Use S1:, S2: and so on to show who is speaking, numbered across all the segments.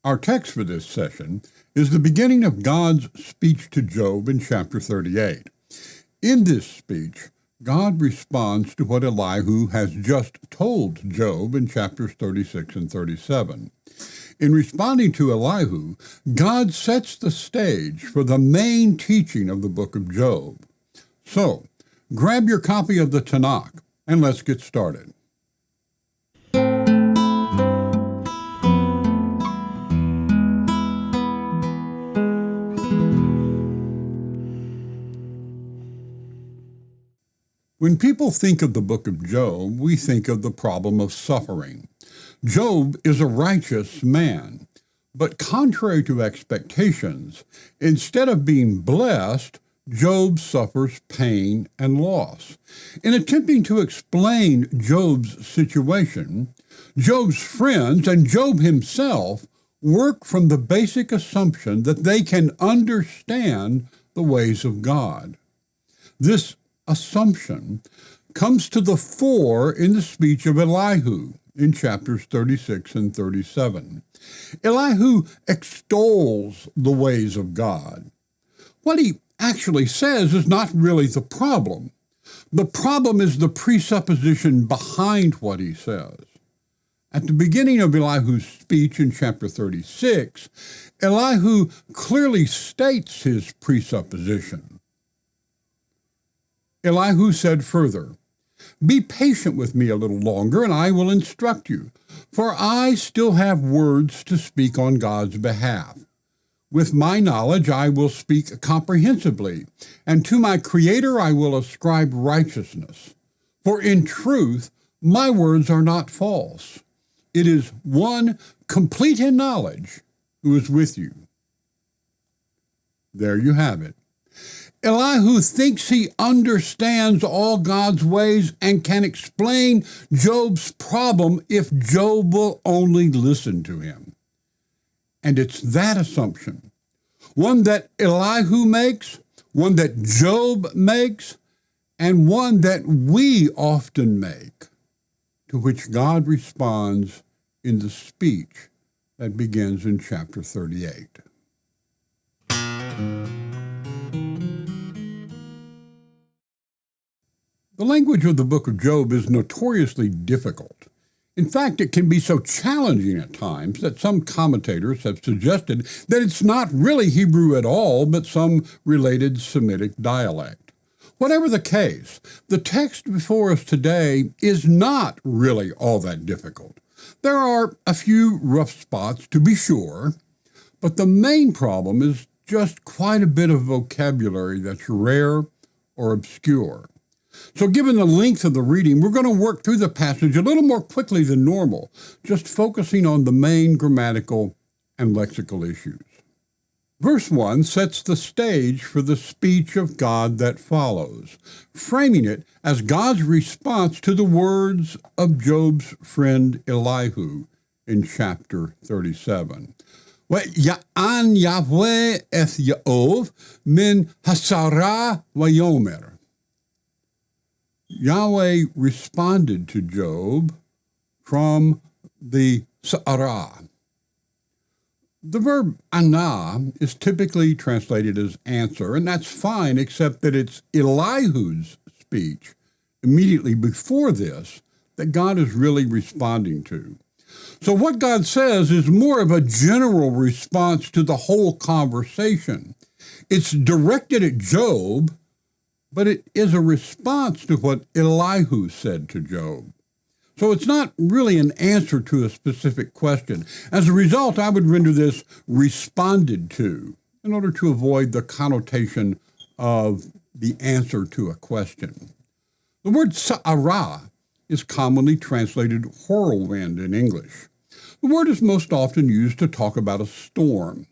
S1: Our text for this session is the beginning of God's speech to Job in chapter 38. In this speech, God responds to what Elihu has just told Job in chapters 36 and 37. In responding to Elihu, God sets the stage for the main teaching of the book of Job. So, grab your copy of the Tanakh and let's get started. When people think of the book of Job, we think of the problem of suffering. Job is a righteous man, but contrary to expectations, instead of being blessed, Job suffers pain and loss. In attempting to explain Job's situation, Job's friends and Job himself work from the basic assumption that they can understand the ways of God. This assumption comes to the fore in the speech of Elihu in chapters 36 and 37. Elihu extols the ways of God. What he actually says is not really the problem. The problem is the presupposition behind what he says. At the beginning of Elihu's speech in chapter 36, Elihu clearly states his presupposition. Elihu said further, "Be patient with me a little longer, and I will instruct you, for I still have words to speak on God's behalf. With my knowledge I will speak comprehensively, and to my Creator I will ascribe righteousness. For in truth my words are not false. It is one complete in knowledge who is with you." There you have it. Elihu thinks he understands all God's ways and can explain Job's problem if Job will only listen to him. And it's that assumption, one that Elihu makes, one that Job makes, and one that we often make, to which God responds in the speech that begins in chapter 38. The language of the book of Job is notoriously difficult. In fact, it can be so challenging at times that some commentators have suggested that it's not really Hebrew at all, but some related Semitic dialect. Whatever the case, the text before us today is not really all that difficult. There are a few rough spots, to be sure, but the main problem is just quite a bit of vocabulary that's rare or obscure. So given the length of the reading, we're going to work through the passage a little more quickly than normal, just focusing on the main grammatical and lexical issues. Verse 1 sets the stage for the speech of God that follows, framing it as God's response to the words of Job's friend Elihu in chapter 37. Ya'an Yahweh eth Ya'ov min hasara vayomer. Yahweh responded to Job from the Sa'arah. The verb anah is typically translated as answer, and that's fine, except that it's Elihu's speech immediately before this that God is really responding to. So what God says is more of a general response to the whole conversation. It's directed at Job, but it is a response to what Elihu said to Job. So it's not really an answer to a specific question. As a result, I would render this responded to in order to avoid the connotation of the answer to a question. The word sa'arah is commonly translated whirlwind in English. The word is most often used to talk about a storm.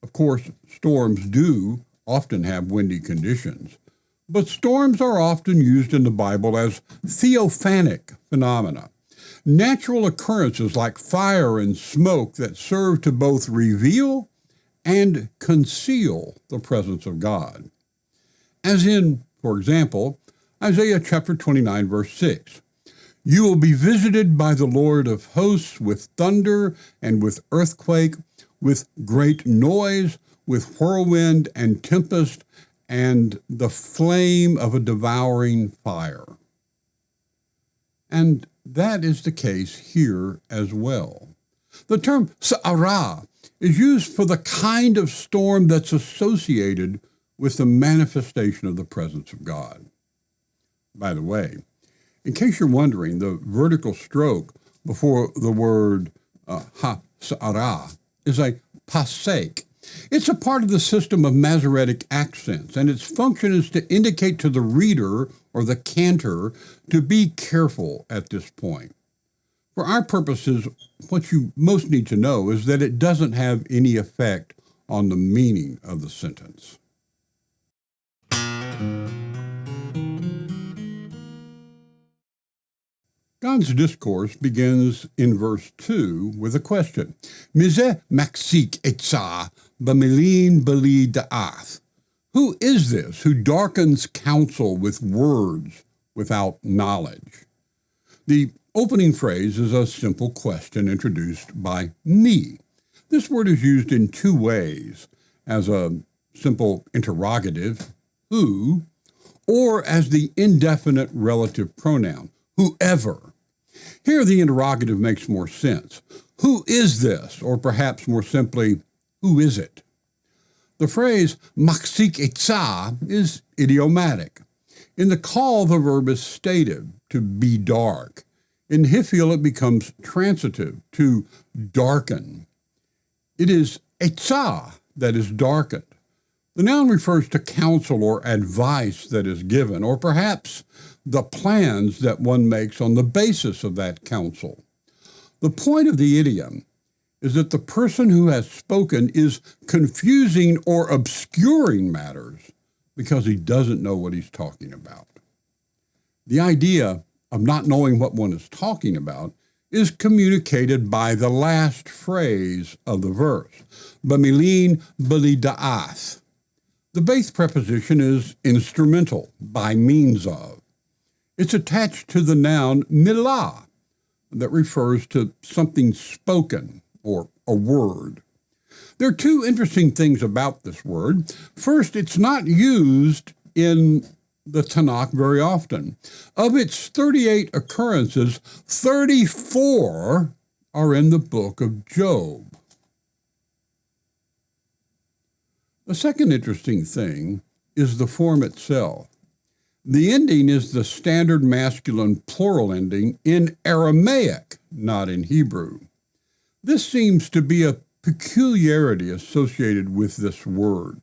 S1: Of course, storms do often have windy conditions. But storms are often used in the Bible as theophanic phenomena, natural occurrences like fire and smoke that serve to both reveal and conceal the presence of God. As in, for example, Isaiah chapter 29, verse 6. "You will be visited by the Lord of hosts with thunder and with earthquake, with great noise, with whirlwind and tempest, and the flame of a devouring fire. And that is the case here as well. The term sa'ara is used for the kind of storm that's associated with the manifestation of the presence of God. By the way, in case you're wondering, the vertical stroke before the word ha-sa'ara is a pasek. It's a part of the system of Masoretic accents, and its function is to indicate to the reader or the cantor to be careful at this point. For our purposes, what you most need to know is that it doesn't have any effect on the meaning of the sentence. God's discourse begins in verse 2 with a question. Mizeh maksik etzah b'milim b'li da'ath. Who is this who darkens counsel with words without knowledge? The opening phrase is a simple question introduced by me. This word is used in two ways, as a simple interrogative, who, or as the indefinite relative pronoun, whoever. Here the interrogative makes more sense. Who is this? Or perhaps more simply, who is it? The phrase maksik etzah is idiomatic. In the call, the verb is stative, to be dark. In Hifil, it becomes transitive, to darken. It is etzah that is darkened. The noun refers to counsel or advice that is given, or perhaps the plans that one makes on the basis of that counsel. The point of the idiom is that the person who has spoken is confusing or obscuring matters because he doesn't know what he's talking about. The idea of not knowing what one is talking about is communicated by the last phrase of the verse, b'milin b'li da'ath. The base preposition is instrumental, by means of. It's attached to the noun milah, that refers to something spoken or a word. There are two interesting things about this word. First, it's not used in the Tanakh very often. Of its 38 occurrences, 34 are in the book of Job. The second interesting thing is the form itself. The ending is the standard masculine plural ending in Aramaic, not in Hebrew. This seems to be a peculiarity associated with this word.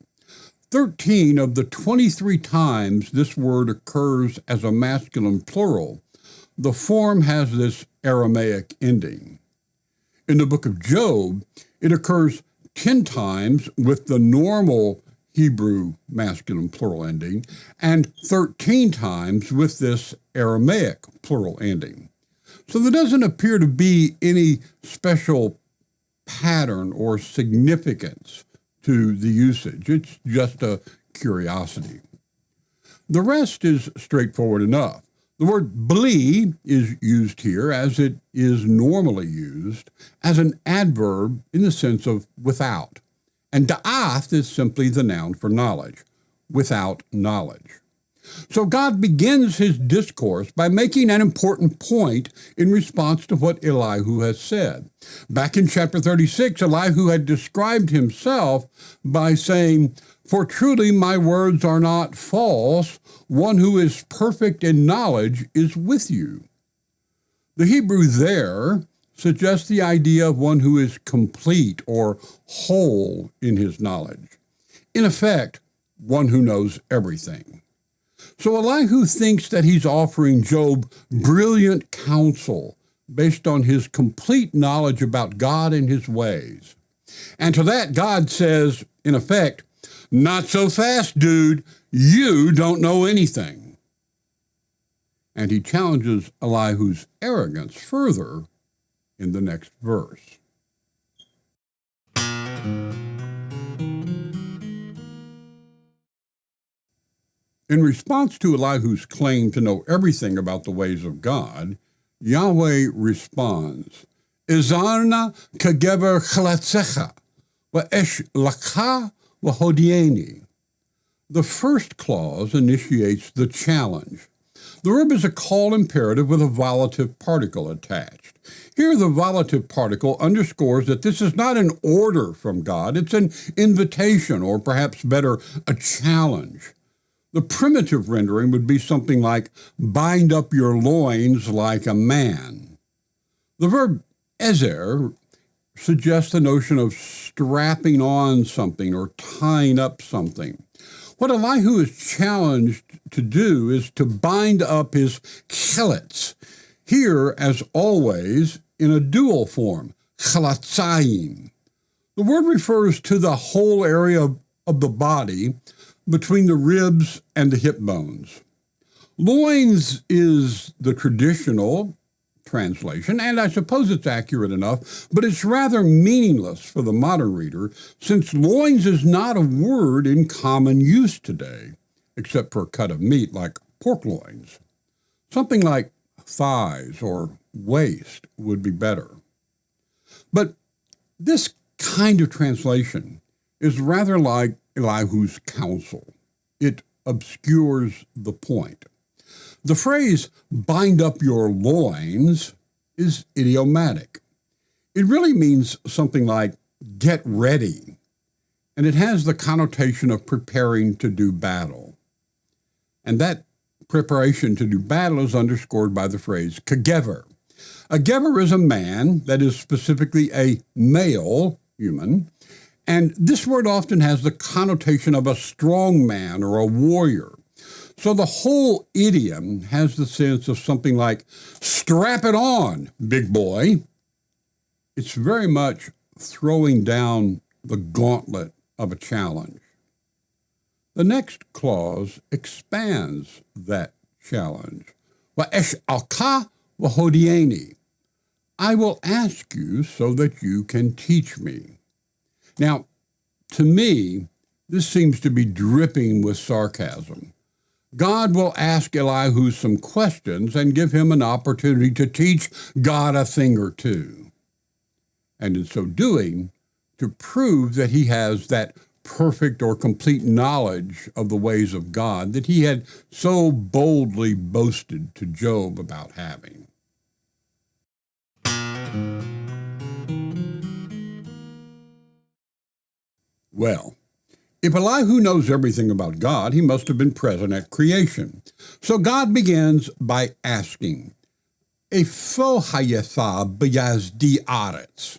S1: 13 of the 23 times this word occurs as a masculine plural, the form has this Aramaic ending. In the book of Job, it occurs 10 times with the normal Hebrew masculine plural ending, and 13 times with this Aramaic plural ending. So there doesn't appear to be any special pattern or significance to the usage. It's just a curiosity. The rest is straightforward enough. The word bli is used here as it is normally used as an adverb in the sense of without. And da'ath is simply the noun for knowledge, without knowledge. So God begins his discourse by making an important point in response to what Elihu has said. Back in chapter 36, Elihu had described himself by saying, "For truly my words are not false. One who is perfect in knowledge is with you." The Hebrew there suggests the idea of one who is complete or whole in his knowledge. In effect, one who knows everything. So Elihu thinks that he's offering Job brilliant counsel based on his complete knowledge about God and his ways. And to that, God says, in effect, "Not so fast, dude. You don't know anything." And he challenges Elihu's arrogance further in the next verse. In response to Elihu's claim to know everything about the ways of God, Yahweh responds, "Izarna kageber chalatzecha, Wa'esh laka wahodieni. The first clause initiates the challenge. The verb is a call imperative with a volative particle attached. Here, the volative particle underscores that this is not an order from God, it's an invitation, or perhaps better, a challenge. The primitive rendering would be something like, bind up your loins like a man. The verb ezer suggests the notion of strapping on something or tying up something. What Elihu is challenged to do is to bind up his chelets, here, as always, in a dual form, chalatzayim. The word refers to the whole area of the body between the ribs and the hip bones. Loins is the traditional translation, and I suppose it's accurate enough, but it's rather meaningless for the modern reader, since loins is not a word in common use today, except for a cut of meat like pork loins. Something like thighs or waist would be better. But this kind of translation is rather like Elihu's counsel. It obscures the point. The phrase, bind up your loins, is idiomatic. It really means something like, get ready, and it has the connotation of preparing to do battle. And that preparation to do battle is underscored by the phrase, kagever. A gever is a man, that is specifically a male human, and this word often has the connotation of a strong man or a warrior. So the whole idiom has the sense of something like, strap it on, big boy. It's very much throwing down the gauntlet of a challenge. The next clause expands that challenge. Wa'esh alka wahodieni. I will ask you so that you can teach me. Now, to me, this seems to be dripping with sarcasm. God will ask Elihu some questions and give him an opportunity to teach God a thing or two. And in so doing, to prove that he has that perfect or complete knowledge of the ways of God that he had so boldly boasted to Job about having. Well, if Elihu knows everything about God, he must have been present at creation. So God begins by asking, Epho hayetha b'yazdi aretz.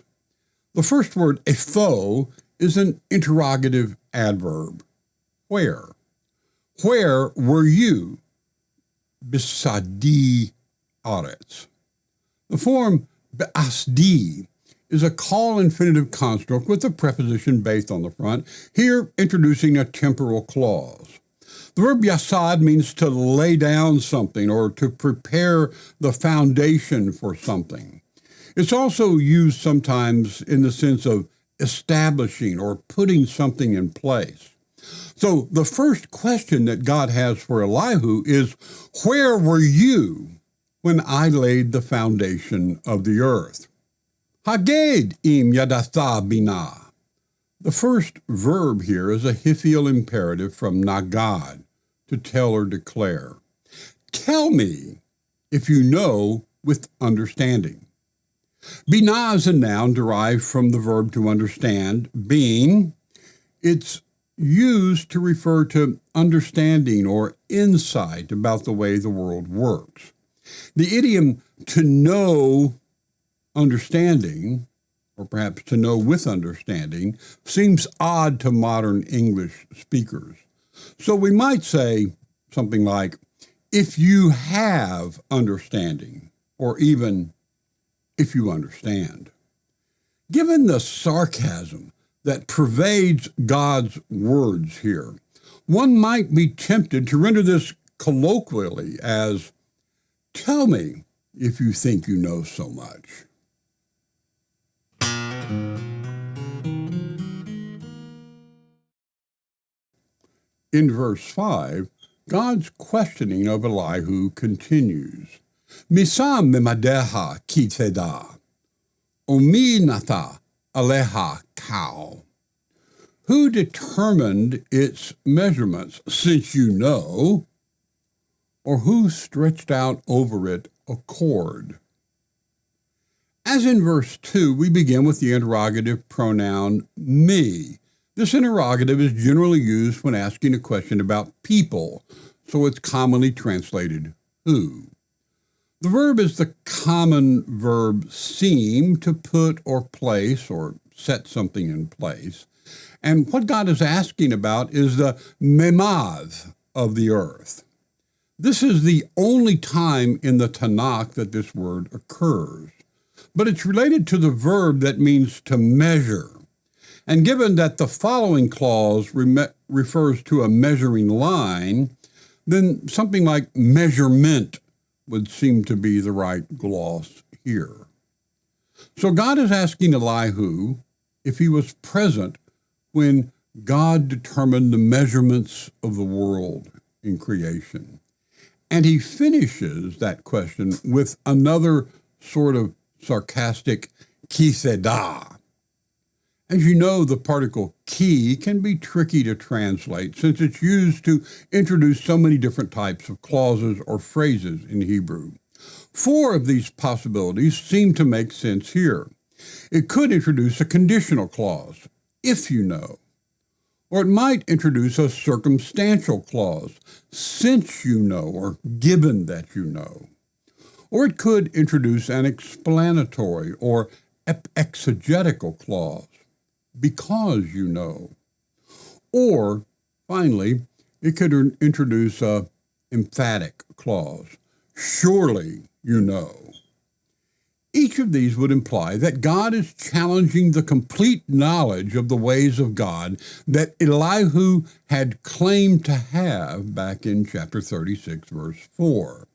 S1: The first word, epho, is an interrogative adverb. Where? Where were you? B'sadi aretz. The form b'asdi is a call infinitive construct with the preposition based on the front, here introducing a temporal clause. The verb yasad means to lay down something or to prepare the foundation for something. It's also used sometimes in the sense of establishing or putting something in place. So the first question that God has for Elihu is, where were you when I laid the foundation of the earth? Haged im yadatha binah. The first verb here is a Hithiel imperative from nagad, to tell or declare. Tell me if you know with understanding. Binah is a noun derived from the verb to understand, bin. It's used to refer to understanding or insight about the way the world works. The idiom to know understanding, or perhaps to know with understanding, seems odd to modern English speakers. So we might say something like, if you have understanding, or even if you understand. Given the sarcasm that pervades God's words here, one might be tempted to render this colloquially as, tell me if you think you know so much. In verse 5, God's questioning of Elihu continues. Misam mimadeha ki teda, omi nata aleha kau. Who determined its measurements, since you know? Or who stretched out over it a cord? As in verse 2, we begin with the interrogative pronoun me. This interrogative is generally used when asking a question about people, so it's commonly translated who. The verb is the common verb seem, to put or place or set something in place. And what God is asking about is the memad of the earth. This is the only time in the Tanakh that this word occurs, but it's related to the verb that means to measure. And given that the following clause refers to a measuring line, then something like measurement would seem to be the right gloss here. So God is asking Elihu if he was present when God determined the measurements of the world in creation. And he finishes that question with another sort of sarcastic kiseda. As you know, the particle ki can be tricky to translate since it's used to introduce so many different types of clauses or phrases in Hebrew. 4 of these possibilities seem to make sense here. It could introduce a conditional clause, if you know. Or it might introduce a circumstantial clause, since you know, or given that you know. Or it could introduce an explanatory or exegetical clause, because you know. Or, finally, it could introduce an emphatic clause, surely you know. Each of these would imply that God is challenging the complete knowledge of the ways of God that Elihu had claimed to have back in chapter 36, verse 4.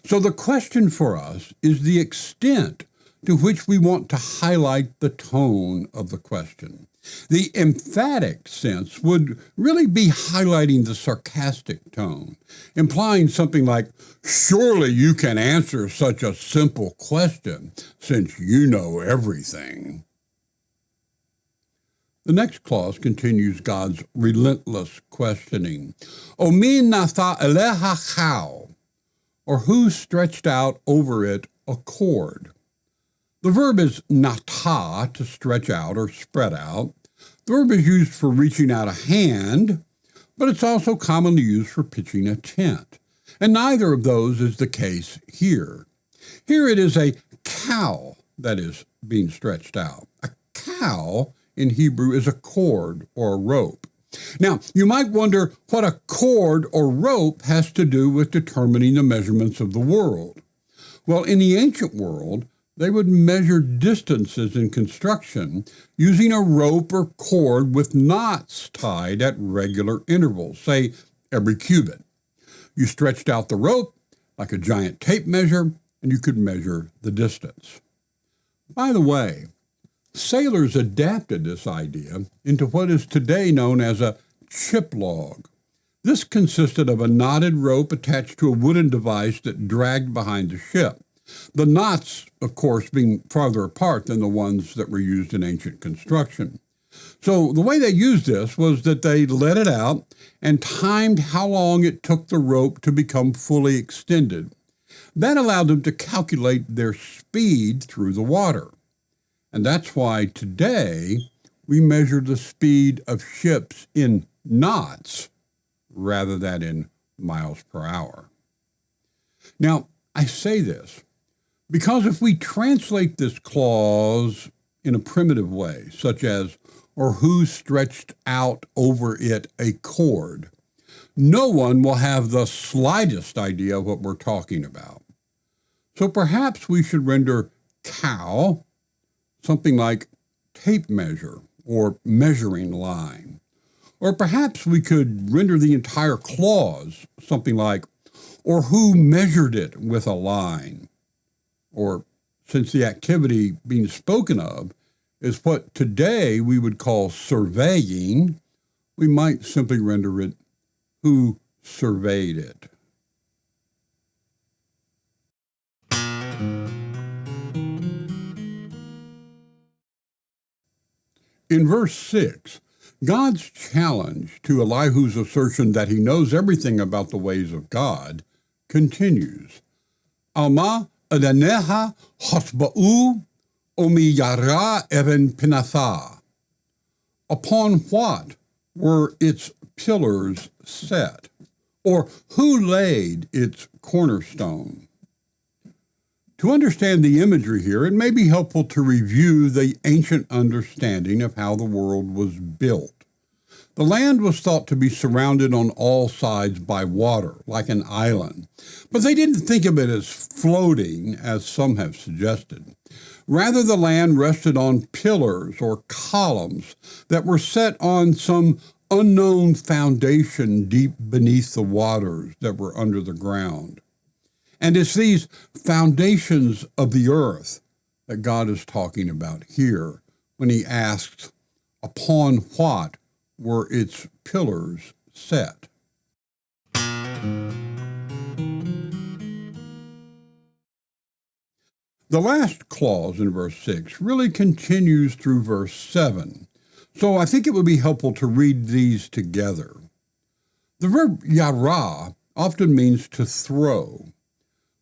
S1: So the question for us is the extent to which we want to highlight the tone of the question. The emphatic sense would really be highlighting the sarcastic tone, implying something like, surely you can answer such a simple question since you know everything. The next clause continues God's relentless questioning. Omi natha eleha chao, or who stretched out over it a cord. The verb is natah, to stretch out or spread out. The verb is used for reaching out a hand, but it's also commonly used for pitching a tent. And neither of those is the case here. Here it is a cow that is being stretched out. A cow in Hebrew is a cord or a rope. Now, you might wonder what a cord or rope has to do with determining the measurements of the world. Well, in the ancient world, they would measure distances in construction using a rope or cord with knots tied at regular intervals, say every cubit. You stretched out the rope like a giant tape measure, and you could measure the distance. By the way, sailors adapted this idea into what is today known as a chip log. This consisted of a knotted rope attached to a wooden device that dragged behind the ship. The knots, of course, being farther apart than the ones that were used in ancient construction. So the way they used this was that they let it out and timed how long it took the rope to become fully extended. That allowed them to calculate their speed through the water. And that's why today we measure the speed of ships in knots rather than in miles per hour. Now, I say this because if we translate this clause in a primitive way, such as, or who stretched out over it a cord, no one will have the slightest idea what we're talking about. So perhaps we should render cow something like tape measure or measuring line. Or perhaps we could render the entire clause something like, or who measured it with a line. Or, since the activity being spoken of is what today we would call surveying, we might simply render it, who surveyed it. In verse 6, God's challenge to Elihu's assertion that he knows everything about the ways of God continues. Alma adaneha hotba'u omiyara even pinatha. Upon what were its pillars set? Or who laid its cornerstone? To understand the imagery here, it may be helpful to review the ancient understanding of how the world was built. The land was thought to be surrounded on all sides by water, like an island, but they didn't think of it as floating, as some have suggested. Rather, the land rested on pillars or columns that were set on some unknown foundation deep beneath the waters that were under the ground. And it's these foundations of the earth that God is talking about here when he asks, upon what were its pillars set? The last clause in verse 6 really continues through verse 7, so I think it would be helpful to read these together. The verb yara often means to throw,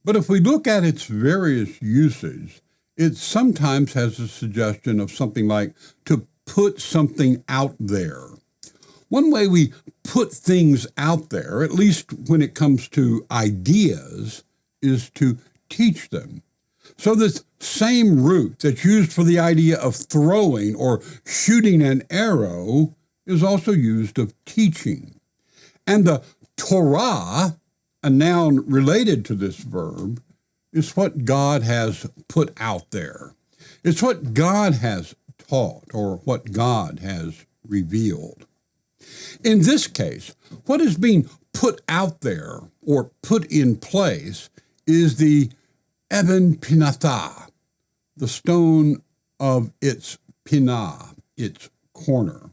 S1: but if we look at its various usage, it sometimes has a suggestion of something like to put something out there. One way we put things out there, at least when it comes to ideas, is to teach them. So this same root that's used for the idea of throwing or shooting an arrow is also used of teaching. And the Torah, a noun related to this verb, is what God has put out there. It's what God has taught or what God has revealed. In this case, what is being put out there or put in place is the Eben Pinatha, the stone of its pinah, its corner.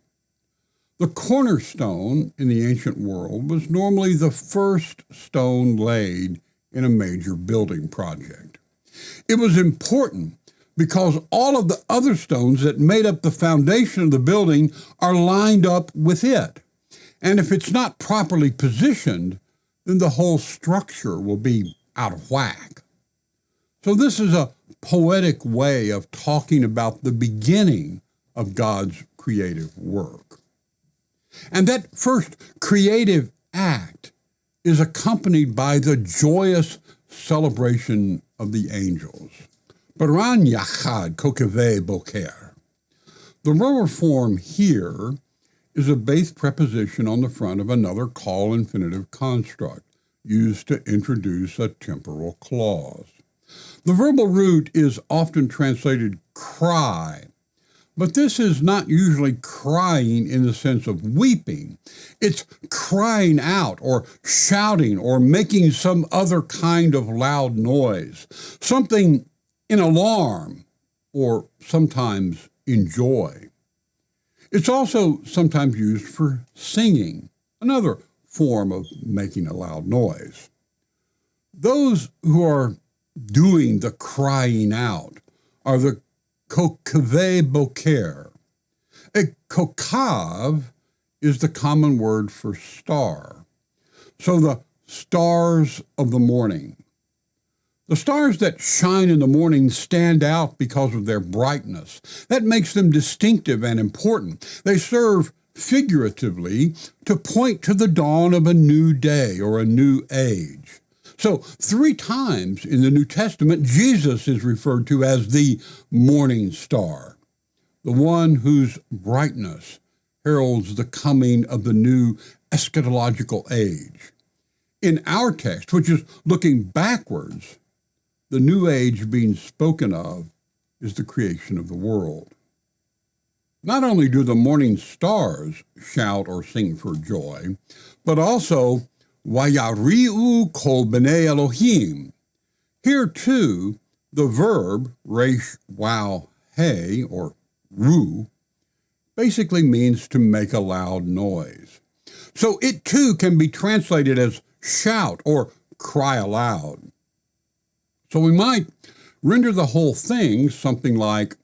S1: The cornerstone in the ancient world was normally the first stone laid in a major building project. It was important because all of the other stones that made up the foundation of the building are lined up with it. And if it's not properly positioned, then the whole structure will be out of whack. So this is a poetic way of talking about the beginning of God's creative work. And that first creative act is accompanied by the joyous celebration of the angels. Baran yachad kokevei boker. The lower form here is a base preposition on the front of another call infinitive construct used to introduce a temporal clause. The verbal root is often translated cry, but this is not usually crying in the sense of weeping. It's crying out or shouting or making some other kind of loud noise, something in alarm or sometimes in joy. It's also sometimes used for singing, another form of making a loud noise. Those who are doing the crying out are the kokevei boker. A kokav is the common word for star. So the stars of the morning. The stars that shine in the morning stand out because of their brightness. That makes them distinctive and important. They serve figuratively to point to the dawn of a new day or a new age. So 3 times in the New Testament, Jesus is referred to as the morning star, the one whose brightness heralds the coming of the new eschatological age. In our text, which is looking backwards, the new age being spoken of is the creation of the world. Not only do the morning stars shout or sing for joy, but also Vayari'u kol b'nei Elohim. Here too, the verb resh wow hey, or ru, basically means to make a loud noise. So it too can be translated as shout or cry aloud. So we might render the whole thing something like,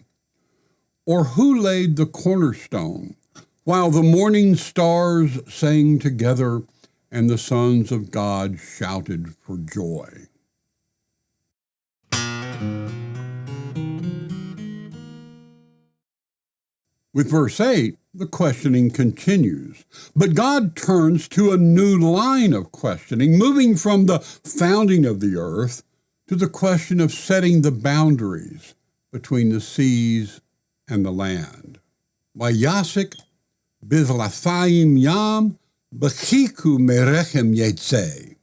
S1: or who laid the cornerstone? while the morning stars sang together and the sons of God shouted for joy. With verse 8, the questioning continues, but God turns to a new line of questioning, moving from the founding of the earth to the question of setting the boundaries between the seas and the land. Vayasik bizlathayim yam b'chiku merechem yetzeh.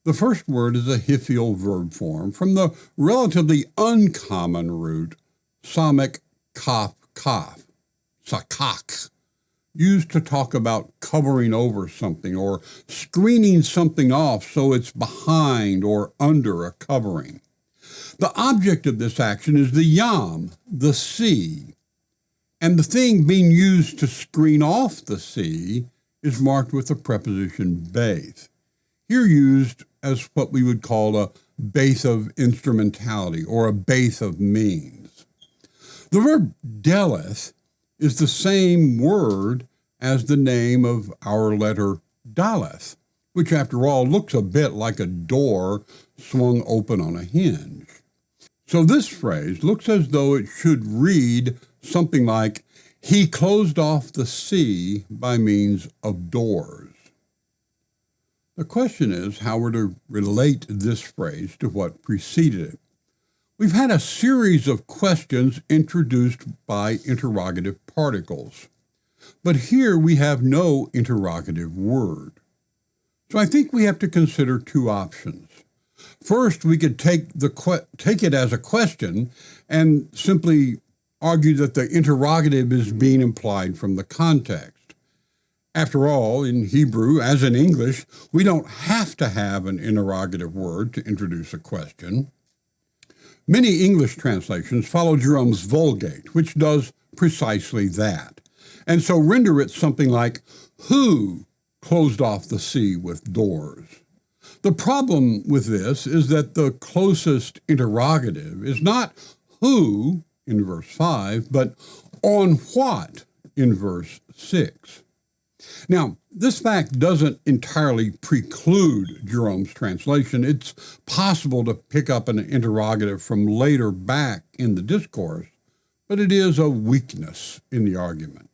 S1: The first word is a hiphil verb form from the relatively uncommon root samek kaf kaf, sakak, used to talk about covering over something or screening something off so it's behind or under a covering. The object of this action is the yam, the sea, and the thing being used to screen off the sea is marked with the preposition beth, here used as what we would call a base of instrumentality or a base of means. The verb deleth is the same word as the name of our letter daleth, which after all looks a bit like a door swung open on a hinge. So this phrase looks as though it should read something like, he closed off the sea by means of doors. The question is how we're to relate this phrase to what preceded it. We've had a series of questions introduced by interrogative particles, but here we have no interrogative word. So I think we have to consider two options. First, we could take it as a question and simply argue that the interrogative is being implied from the context. After all, in Hebrew, as in English, we don't have to have an interrogative word to introduce a question. Many English translations follow Jerome's Vulgate, which does precisely that, and so render it something like, who closed off the sea with doors? The problem with this is that the closest interrogative is not who in verse 5, but on what in verse 6. Now, this fact doesn't entirely preclude Jerome's translation. It's possible to pick up an interrogative from later back in the discourse, but it is a weakness in the argument.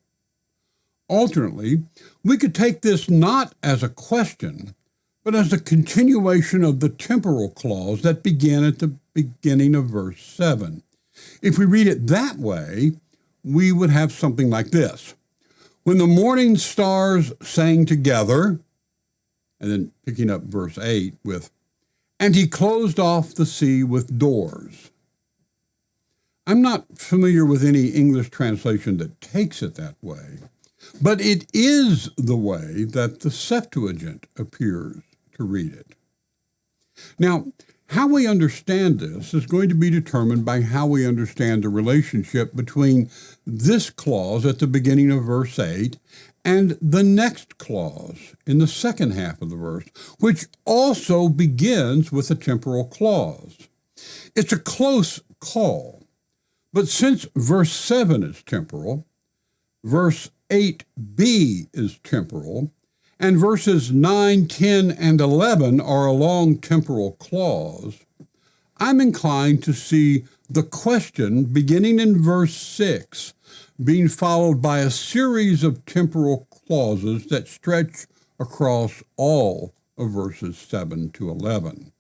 S1: Alternately, we could take this not as a question, but as a continuation of the temporal clause that began at the beginning of verse 7. If we read it that way, we would have something like this. When the morning stars sang together, and then picking up verse 8 with, and he closed off the sea with doors. I'm not familiar with any English translation that takes it that way, but it is the way that the Septuagint appears to read it. Now, how we understand this is going to be determined by how we understand the relationship between this clause at the beginning of verse 8 and the next clause in the second half of the verse, which also begins with a temporal clause. It's a close call, but since verse 7 is temporal, verse 8b is temporal, and verses 9, 10, and 11 are a long temporal clause, I'm inclined to see the question beginning in verse 6 being followed by a series of temporal clauses that stretch across all of verses 7 to 11,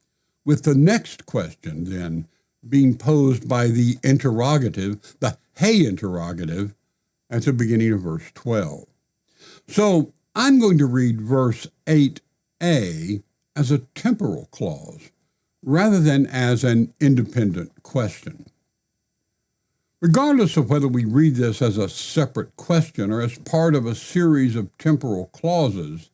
S1: with the next question then being posed by the interrogative, the hey interrogative, at the beginning of verse 12. So I'm going to read verse 8a as a temporal clause rather than as an independent question. Regardless of whether we read this as a separate question or as part of a series of temporal clauses,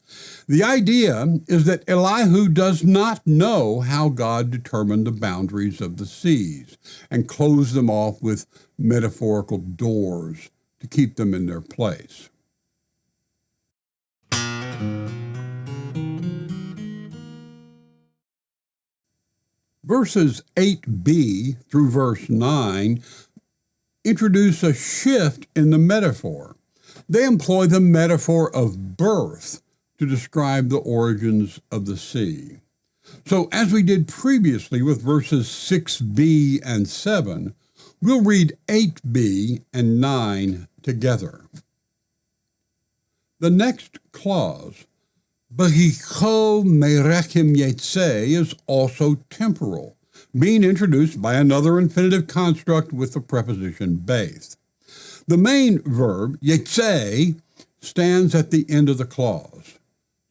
S1: the idea is that Elihu does not know how God determined the boundaries of the seas and closed them off with metaphorical doors to keep them in their place. Verses 8b through verse 9 introduce a shift in the metaphor. They employ the metaphor of birth to describe the origins of the sea. So as we did previously with verses 6b and 7, we'll read 8b and 9 together. The next clause, B'hicho merechem yetzeh, is also temporal, being introduced by another infinitive construct with the preposition beith. The main verb, yetzeh, stands at the end of the clause.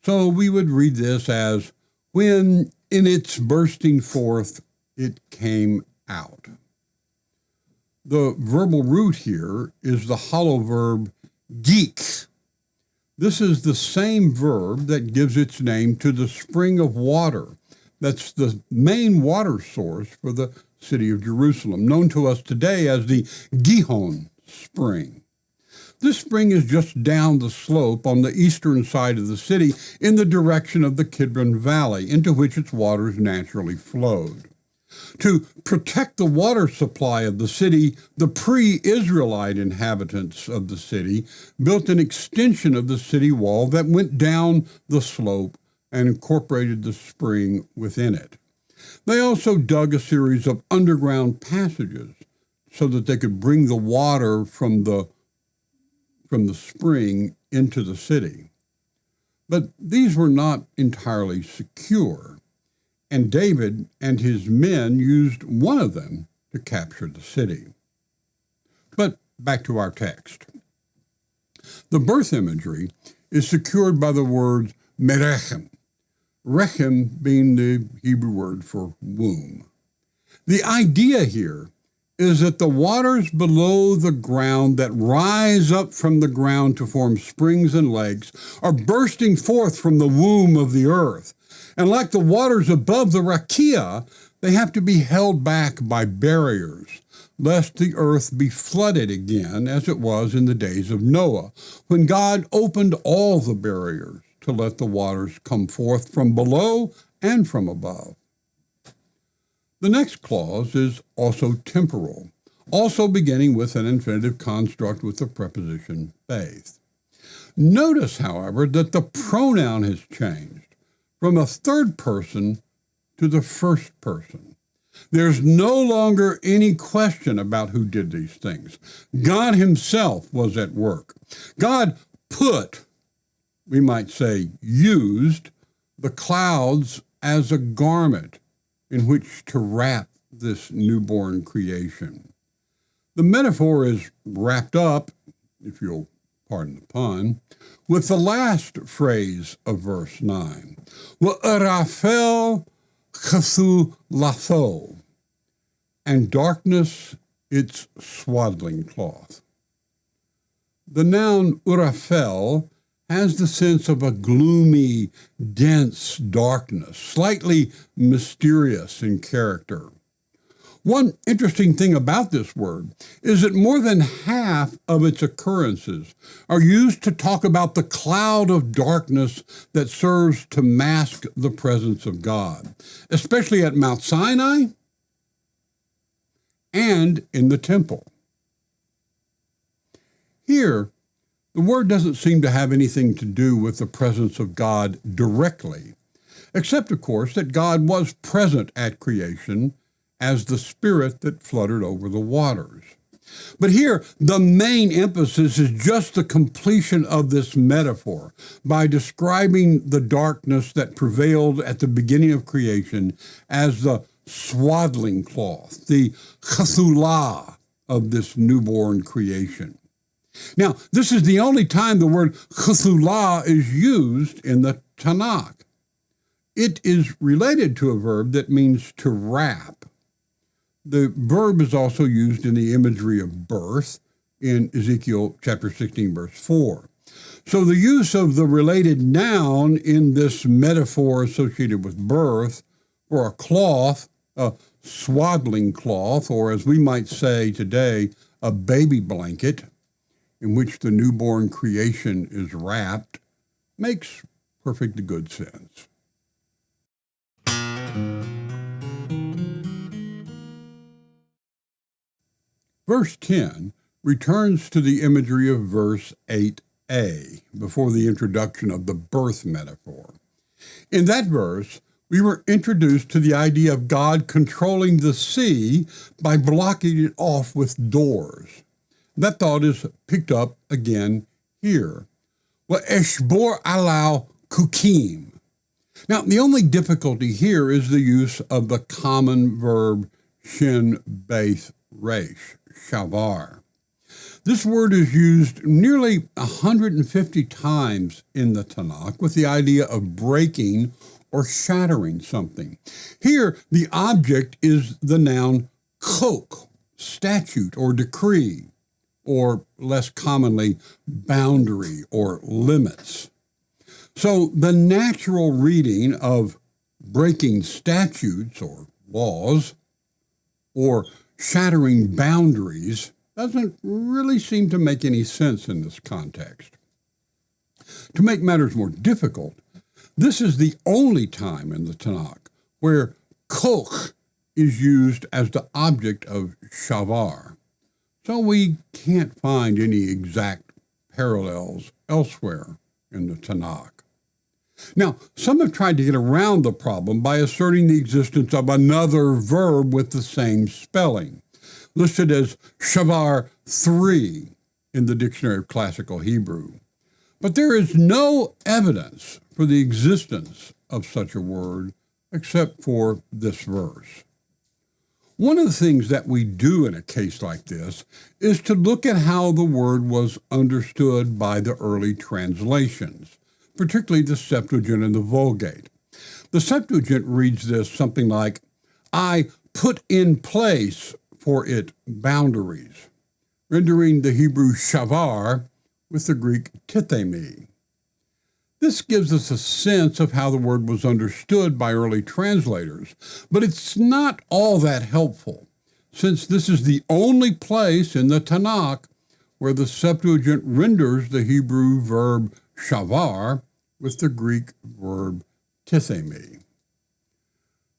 S1: So we would read this as, when in its bursting forth it came out. The verbal root here is the hollow verb geek. This is the same verb that gives its name to the spring of water. That's the main water source for the city of Jerusalem, known to us today as the Gihon Spring. This spring is just down the slope on the eastern side of the city in the direction of the Kidron Valley, into which its waters naturally flowed. To protect the water supply of the city, the pre-Israelite inhabitants of the city built an extension of the city wall that went down the slope and incorporated the spring within it. They also dug a series of underground passages so that they could bring the water from the spring into the city. But these were not entirely secure, and David and his men used one of them to capture the city. But back to our text. The birth imagery is secured by the words merechem, rechem being the Hebrew word for womb. The idea here is that the waters below the ground that rise up from the ground to form springs and lakes are bursting forth from the womb of the earth. And like the waters above the rakia, they have to be held back by barriers, lest the earth be flooded again as it was in the days of Noah, when God opened all the barriers to let the waters come forth from below and from above. The next clause is also temporal, also beginning with an infinitive construct with the preposition beith. Notice, however, that the pronoun has changed from a third person to the first person. There's no longer any question about who did these things. God himself was at work. God put, we might say, used the clouds as a garment in which to wrap this newborn creation. The metaphor is wrapped up, if you'll pardon the pun, with the last phrase of verse 9. V'arafel chasu latho, and darkness its swaddling cloth. The noun urafel has the sense of a gloomy, dense darkness, slightly mysterious in character. One interesting thing about this word is that more than half of its occurrences are used to talk about the cloud of darkness that serves to mask the presence of God, especially at Mount Sinai and in the temple. Here, the word doesn't seem to have anything to do with the presence of God directly, except, of course, that God was present at creation as the Spirit that fluttered over the waters. But here, the main emphasis is just the completion of this metaphor by describing the darkness that prevailed at the beginning of creation as the swaddling cloth, the chasulah of this newborn creation. Now, this is the only time the word chasulah is used in the Tanakh. It is related to a verb that means to wrap. The verb is also used in the imagery of birth in Ezekiel chapter 16, verse 4. So the use of the related noun in this metaphor associated with birth for a cloth, a swaddling cloth, or as we might say today, a baby blanket in which the newborn creation is wrapped, makes perfectly good sense. Verse 10 returns to the imagery of verse 8a, before the introduction of the birth metaphor. In that verse, we were introduced to the idea of God controlling the sea by blocking it off with doors. That thought is picked up again here. Eshbor alau kukim. Now, the only difficulty here is the use of the common verb shin beis resh, shavar. This word is used nearly 150 times in the Tanakh with the idea of breaking or shattering something. Here, the object is the noun chok, statute or decree, or less commonly, boundary or limits. So the natural reading of breaking statutes or laws or shattering boundaries doesn't really seem to make any sense in this context. To make matters more difficult, this is the only time in the Tanakh where koch is used as the object of shavar. So we can't find any exact parallels elsewhere in the Tanakh. Now, some have tried to get around the problem by asserting the existence of another verb with the same spelling, listed as shavar 3 in the Dictionary of Classical Hebrew. But there is no evidence for the existence of such a word except for this verse. One of the things that we do in a case like this is to look at how the word was understood by the early translations, particularly the Septuagint and the Vulgate. The Septuagint reads this something like, I put in place for it boundaries, rendering the Hebrew shavar with the Greek tithemi. This gives us a sense of how the word was understood by early translators, but it's not all that helpful, since this is the only place in the Tanakh where the Septuagint renders the Hebrew verb shavar with the Greek verb tithemi.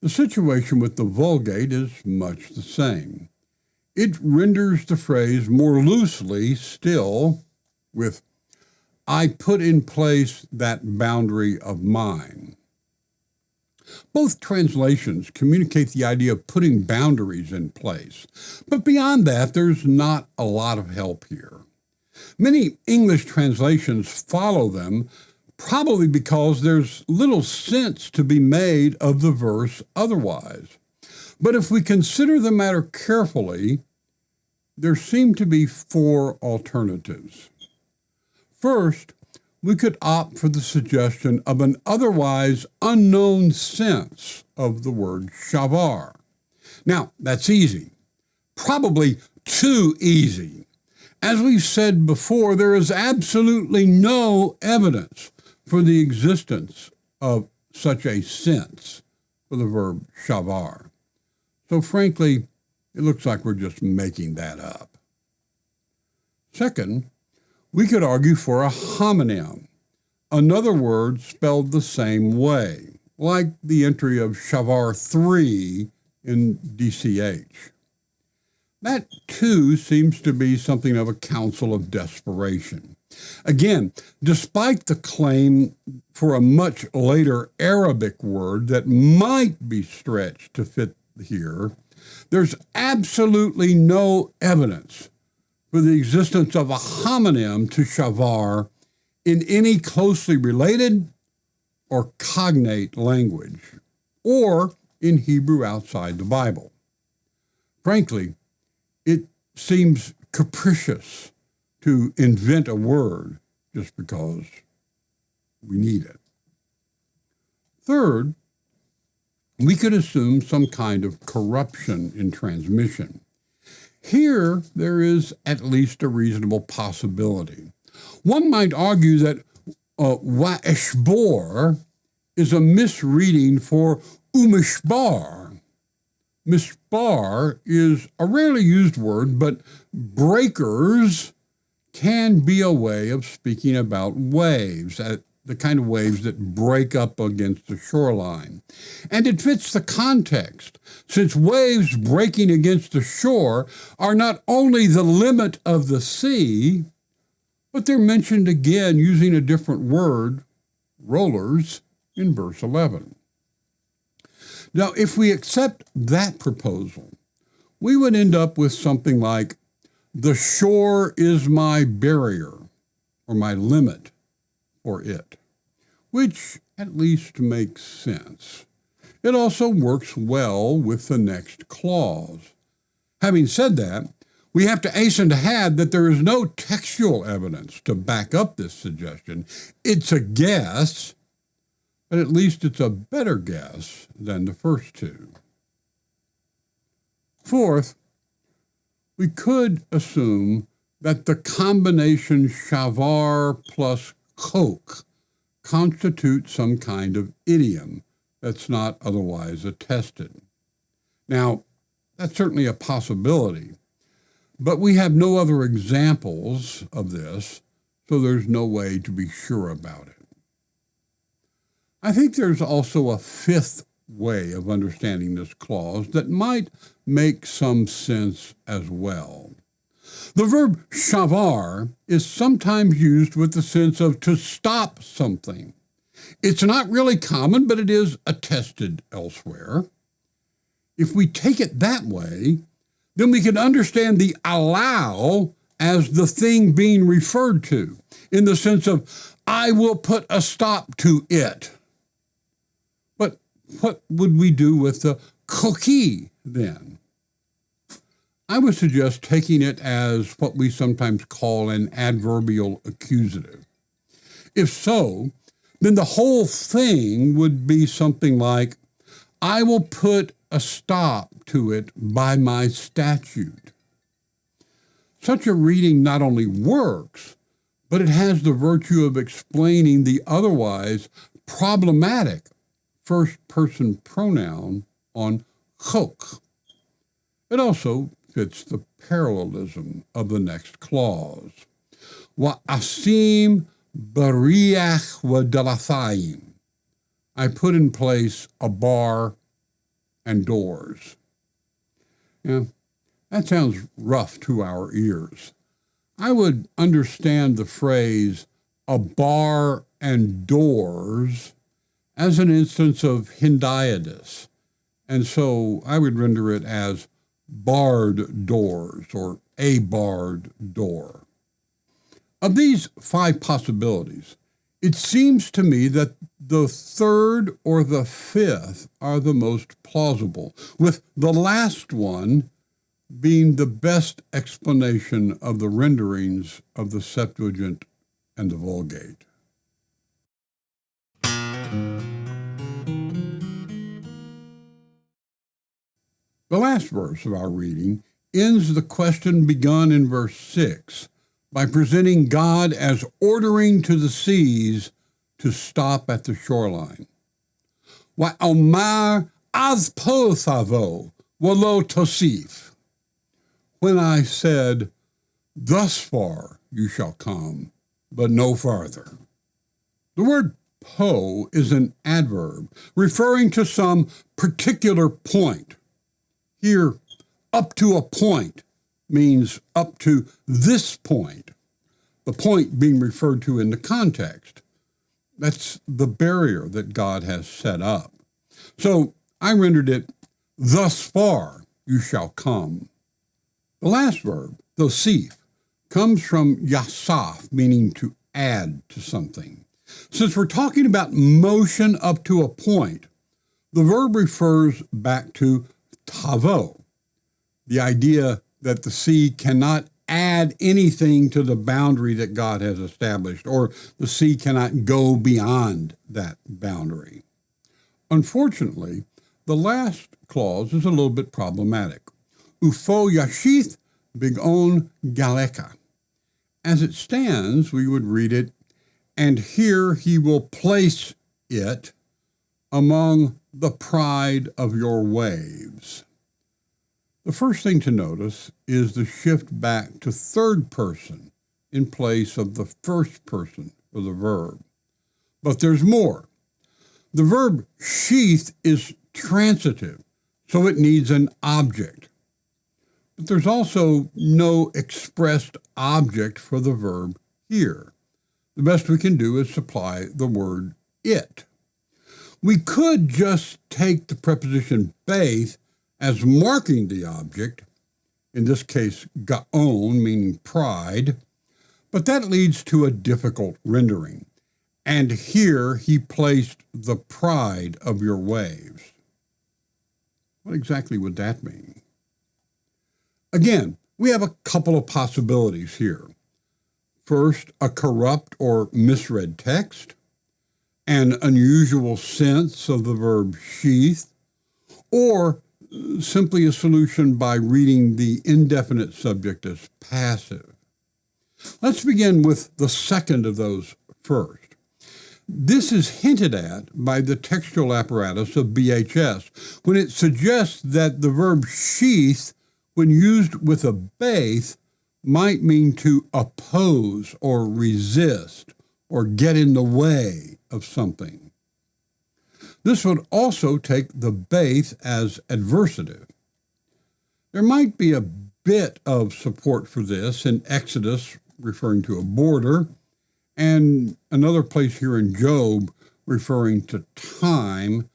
S1: The situation with the Vulgate is much the same. It renders the phrase more loosely still with, I put in place that boundary of mine. Both translations communicate the idea of putting boundaries in place, but beyond that, there's not a lot of help here. Many English translations follow them, probably because there's little sense to be made of the verse otherwise. But if we consider the matter carefully, there seem to be 4 alternatives. First, we could opt for the suggestion of an otherwise unknown sense of the word shavar. Now, that's easy, probably too easy. As we've said before, there is absolutely no evidence for the existence of such a sense for the verb shavar. So frankly, it looks like we're just making that up. Second, we could argue for a homonym, another word spelled the same way, like the entry of shavar 3 in DCH. That, too, seems to be something of a counsel of desperation. Again, despite the claim for a much later Arabic word that might be stretched to fit here, there's absolutely no evidence for the existence of a homonym to shavar in any closely related or cognate language, or in Hebrew outside the Bible. Frankly, it seems capricious to invent a word just because we need it. Third, we could assume some kind of corruption in transmission. Here, there is at least a reasonable possibility. One might argue that wa'eshbor is a misreading for umishbar. Mishbar is a rarely used word, but breakers can be a way of speaking about waves, the kind of waves that break up against the shoreline. And it fits the context, since waves breaking against the shore are not only the limit of the sea, but they're mentioned again using a different word, rollers, in verse 11. Now, if we accept that proposal, we would end up with something like, the shore is my barrier, or my limit for it, which at least makes sense. It also works well with the next clause. Having said that, we have to hasten to add that there is no textual evidence to back up this suggestion. It's a guess, but at least it's a better guess than the first two. Fourth, we could assume that the combination shavar plus chok constitutes some kind of idiom that's not otherwise attested. Now, that's certainly a possibility, but we have no other examples of this, so there's no way to be sure about it. I think there's also a fifth way of understanding this clause that might make some sense as well. The verb shavar is sometimes used with the sense of to stop something. It's not really common, but it is attested elsewhere. If we take it that way, then we can understand the allow as the thing being referred to, in the sense of, I will put a stop to it. But what would we do with the cookie then? I would suggest taking it as what we sometimes call an adverbial accusative. If so, then the whole thing would be something like, I will put a stop to it by my statute. Such a reading not only works, but it has the virtue of explaining the otherwise problematic first-person pronoun on chok. It also fits the parallelism of the next clause. Wa'asim bariach v'dalathayim. I put in place a bar and doors. Yeah, that sounds rough to our ears. I would understand the phrase a bar and doors as an instance of Hindiadus, and so I would render it as barred doors or a barred door. Of these five possibilities, it seems to me that the third or the fifth are the most plausible, with the last one being the best explanation of the renderings of the Septuagint and the Vulgate. The last verse of our reading ends the question begun in verse 6 by presenting God as ordering to the seas to stop at the shoreline. Wa'omar az po thavo v'lo tosif. When I said, thus far you shall come, but no farther. The word po is an adverb referring to some particular point. Here, up to a point means up to this point, the point being referred to in the context. That's the barrier that God has set up. So I rendered it, thus far you shall come. The last verb, thosif, comes from yasaf, meaning to add to something. Since we're talking about motion up to a point, the verb refers back to tavo, the idea that the sea cannot add anything to the boundary that God has established, or the sea cannot go beyond that boundary. Unfortunately, the last clause is a little bit problematic. Ufo yashith bigon galeka. As it stands, we would read it, and here he will place it among the pride of your waves. The first thing to notice is the shift back to third person in place of the first person for the verb. But there's more. The verb sheath is transitive, so it needs an object. But there's also no expressed object for the verb here. The best we can do is supply the word it. We could just take the preposition beis as marking the object, in this case gaon, meaning pride, but that leads to a difficult rendering. And here he placed the pride of your waves. What exactly would that mean? Again, we have a couple of possibilities here. First, a corrupt or misread text, an unusual sense of the verb sheath, or simply a solution by reading the indefinite subject as passive. Let's begin with the second of those first. This is hinted at by the textual apparatus of BHS when it suggests that the verb sheath, when used with a beis, might mean to oppose or resist or get in the way of something. This would also take the beis as adversative. There might be a bit of support for this in Exodus, referring to a border, and another place here in Job referring to time,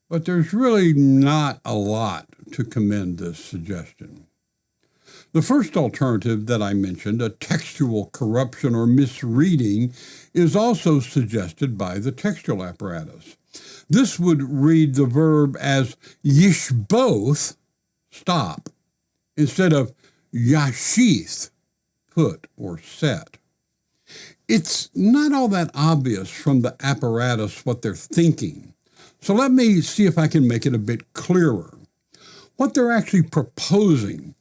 S1: but there's really not a lot to commend this suggestion. The first alternative that I mentioned, a textual corruption or misreading, is also suggested by the textual apparatus. This would read the verb as yishboth, stop, instead of yashith, put or set. It's not all that obvious from the apparatus what they're thinking. So let me see if I can make it a bit clearer. What they're actually proposing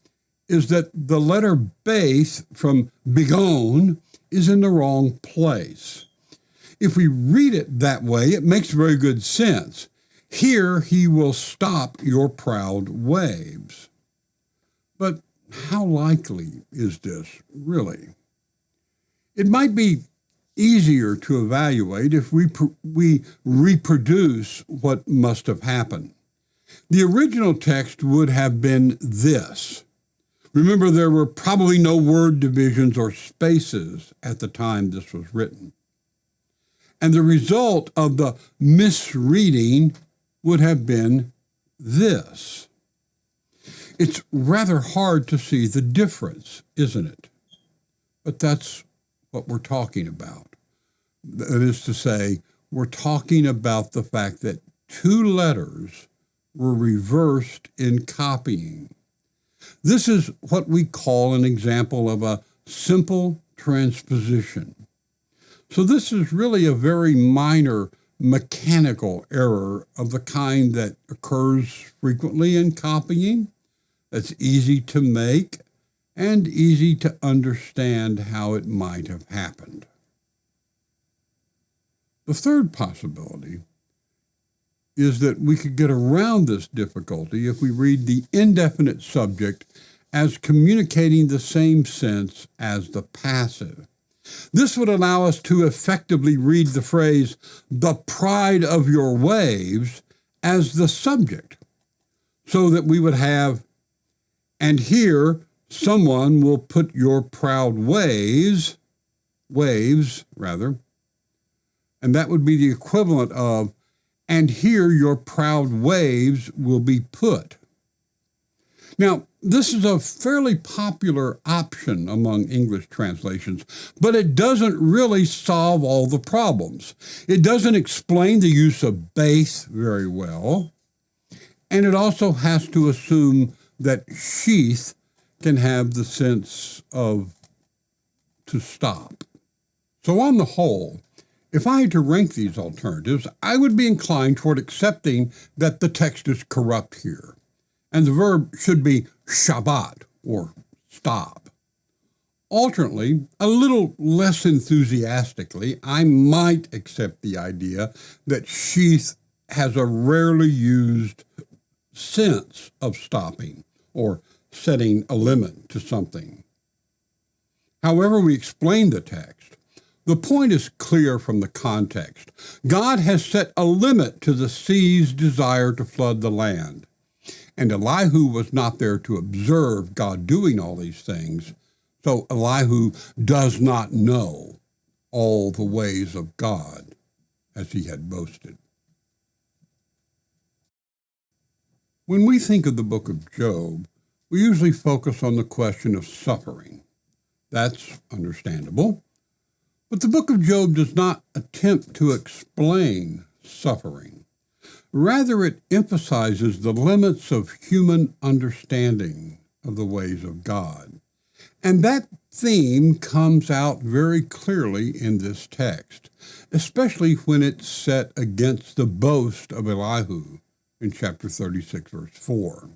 S1: is that the letter beis from bigon is in the wrong place. If we read it that way, it makes very good sense. Here he will stop your proud waves. But how likely is this, really? It might be easier to evaluate if we reproduce what must have happened. The original text would have been this. Remember, there were probably no word divisions or spaces at the time this was written. And the result of the misreading would have been this. It's rather hard to see the difference, isn't it? But that's what we're talking about. That is to say, we're talking about the fact that two letters were reversed in copying. This is what we call an example of a simple transposition. So this is really a very minor mechanical error of the kind that occurs frequently in copying, that's easy to make and easy to understand how it might have happened. The third possibility is that we could get around this difficulty if we read the indefinite subject as communicating the same sense as the passive. This would allow us to effectively read the phrase, the pride of your waves, as the subject, so that we would have, and here someone will put your proud waves, and that would be the equivalent of, and here your proud waves will be put. Now, this is a fairly popular option among English translations, but it doesn't really solve all the problems. It doesn't explain the use of beis very well, and it also has to assume that sheath can have the sense of to stop. So on the whole, if I had to rank these alternatives, I would be inclined toward accepting that the text is corrupt here, and the verb should be Shabbat, or stop. Alternately, a little less enthusiastically, I might accept the idea that sheath has a rarely used sense of stopping or setting a limit to something. However we explain the text, The point is clear from the context. God has set a limit to the sea's desire to flood the land. And Elihu was not there to observe God doing all these things. So Elihu does not know all the ways of God as he had boasted. When we think of the book of Job, we usually focus on the question of suffering. That's understandable. But the book of Job does not attempt to explain suffering. Rather, it emphasizes the limits of human understanding of the ways of God. And that theme comes out very clearly in this text, especially when it's set against the boast of Elihu in chapter 36, verse 4.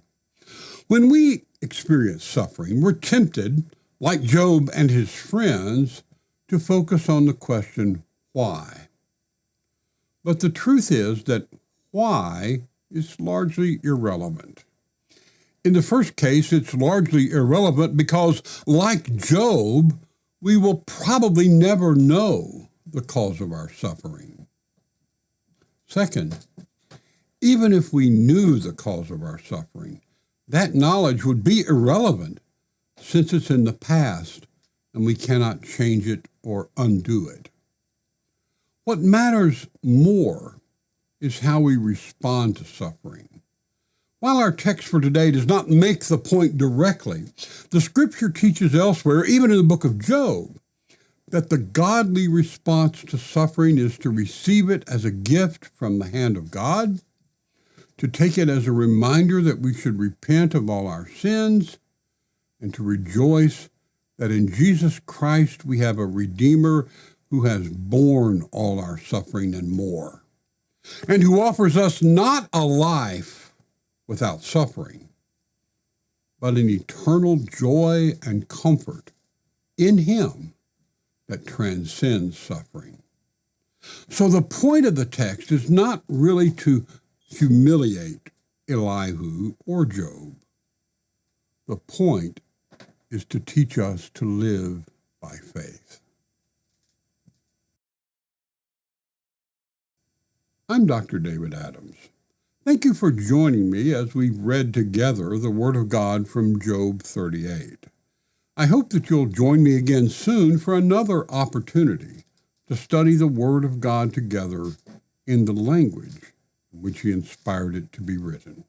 S1: When we experience suffering, we're tempted, like Job and his friends, to focus on the question, why? But the truth is that why is largely irrelevant. In the first case, it's largely irrelevant because, like Job, we will probably never know the cause of our suffering. Second, even if we knew the cause of our suffering, that knowledge would be irrelevant since it's in the past and we cannot change it or undo it. What matters more is how we respond to suffering. While our text for today does not make the point directly, the scripture teaches elsewhere, even in the book of Job, that the godly response to suffering is to receive it as a gift from the hand of God, to take it as a reminder that we should repent of all our sins, and to rejoice that in Jesus Christ we have a Redeemer who has borne all our suffering and more, and who offers us not a life without suffering, but an eternal joy and comfort in Him that transcends suffering. So the point of the text is not really to humiliate Elihu or Job. The point is to teach us to live by faith. I'm Dr. David Adams. Thank you for joining me as we read together the Word of God from Job 38. I hope that you'll join me again soon for another opportunity to study the Word of God together in the language in which He inspired it to be written.